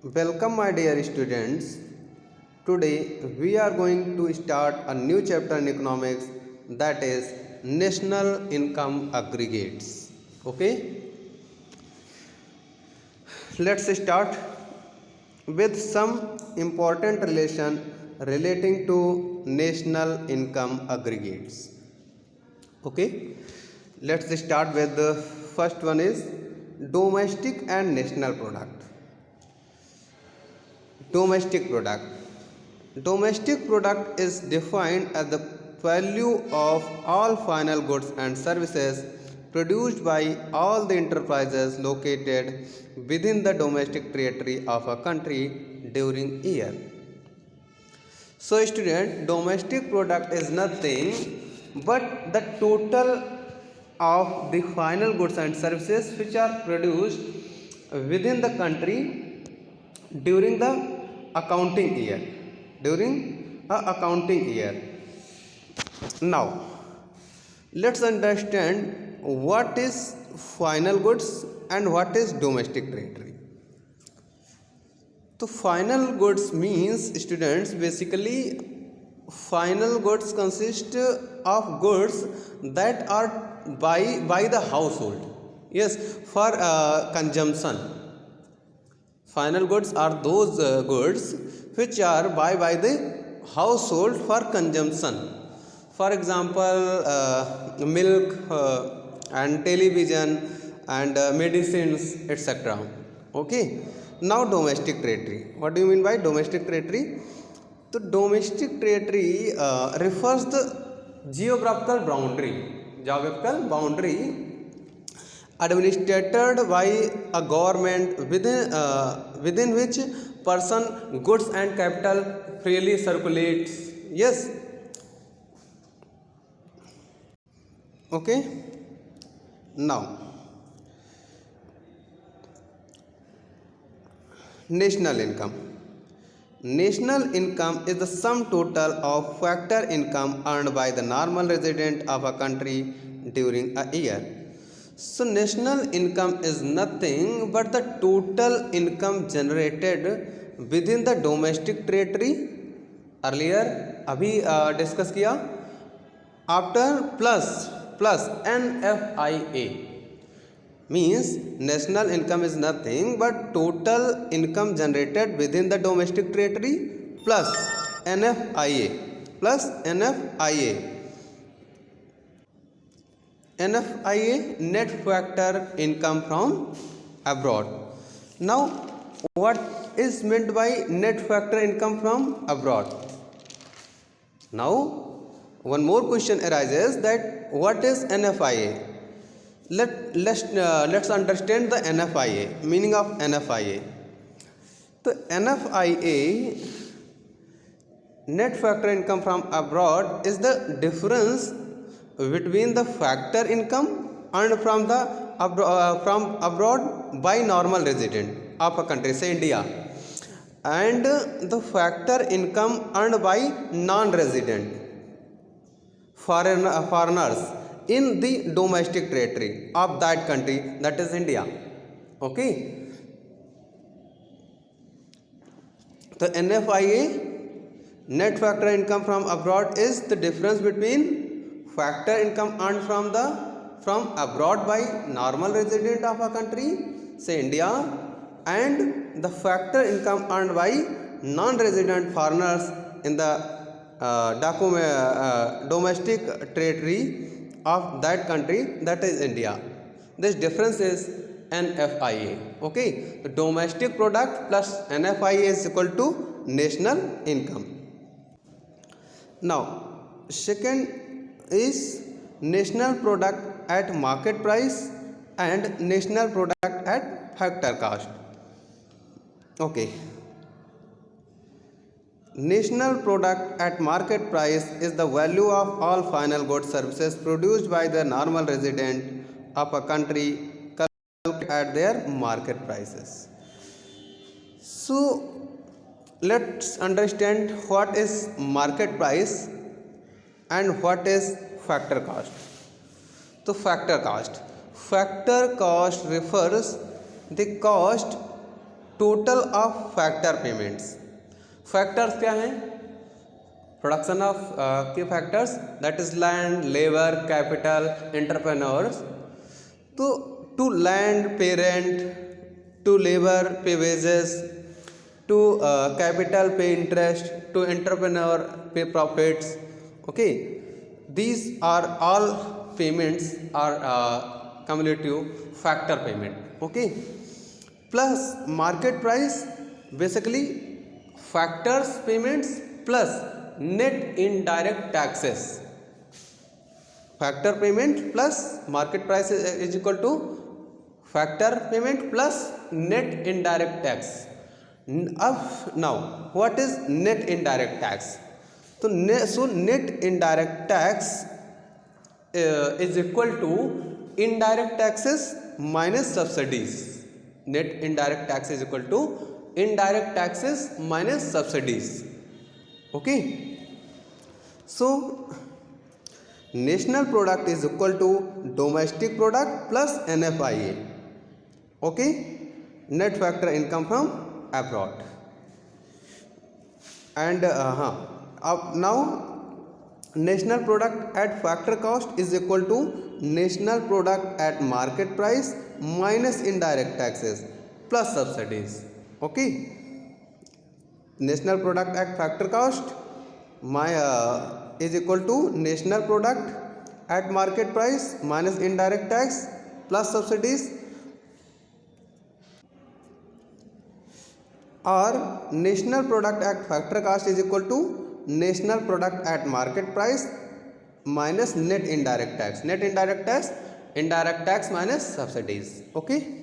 Welcome, my dear students. Today we are going to start a new chapter in economics, that is national income aggregates. Okay, let's start with some important relation relating to national income aggregates. Okay, let's start with the first one is domestic and national product. Domestic product. Domestic product is defined as the value of all final goods and services produced by all the enterprises located within the domestic territory of a country during a year. So, student, domestic product is nothing but the total of the final goods and services which are produced within the country during the accounting year. During a accounting year. Now, let's understand what is final goods and what is domestic territory. So, final goods means, students, basically final goods consist of goods that are by the household. Yes, for consumption. Final goods are those goods which are by the household for consumption. For example, milk and television and medicines, etc. Okay. Now, domestic territory. What do you mean by domestic territory? The domestic territory refers the geographical boundary administered by a government within which person, goods and capital freely circulates. Yes. Okay. Now, national income. National income is the sum total of factor income earned by the normal resident of a country during a year. So, national income is nothing but the total income generated within the domestic territory. Earlier, अभी discuss किया. After plus NFIA means national income is nothing but total income generated within the domestic territory plus NFIA. NFIA, net factor income from abroad. Now, what is meant by net factor income from abroad? Now, one more question arises that what is NFIA? Let's understand the NFIA, meaning of NFIA. The NFIA, net factor income from abroad, is the difference between the factor income earned from abroad by normal resident of a country, say India, and the factor income earned by non-resident foreigners in the domestic territory of that country, that is India. Okay. The NFIA, net factor income from abroad, is the difference between factor income earned from abroad by normal resident of a country, say India, and the factor income earned by non-resident foreigners in the domestic territory of that country, that is India. This difference is NFIA. Okay, the domestic product plus NFIA is equal to national income. Now, second is national product at market price and national product at factor cost. Okay. National product at market price is the value of all final goods services produced by the normal resident of a country at their market prices. So, let's understand what is market price and what is factor cost. So, factor cost refers the cost total of factor payments. Factors क्या हैं? Production of के factors, that is land, labour, capital, entrepreneurs. तो to land पे rent, to labour पे wages, to capital पे interest, to entrepreneur पे profits. Okay, these are all payments are cumulative factor payment. Okay, plus market price, basically factors payments plus net indirect taxes. Factor payment plus market price is equal to factor payment plus net indirect tax. Now what is net indirect tax? So net indirect tax is equal to indirect taxes minus subsidies. Net indirect tax is equal to indirect taxes minus subsidies. Okay, so national product is equal to domestic product plus NFIA. Okay, net factor income from abroad. And now national product at factor cost is equal to national product at market price minus indirect taxes plus subsidies. Okay, national product at factor cost is equal to national product at market price minus indirect tax plus subsidies, or national product at factor cost is equal to national product at market price minus net indirect tax. Net indirect tax, indirect tax minus subsidies. Okay.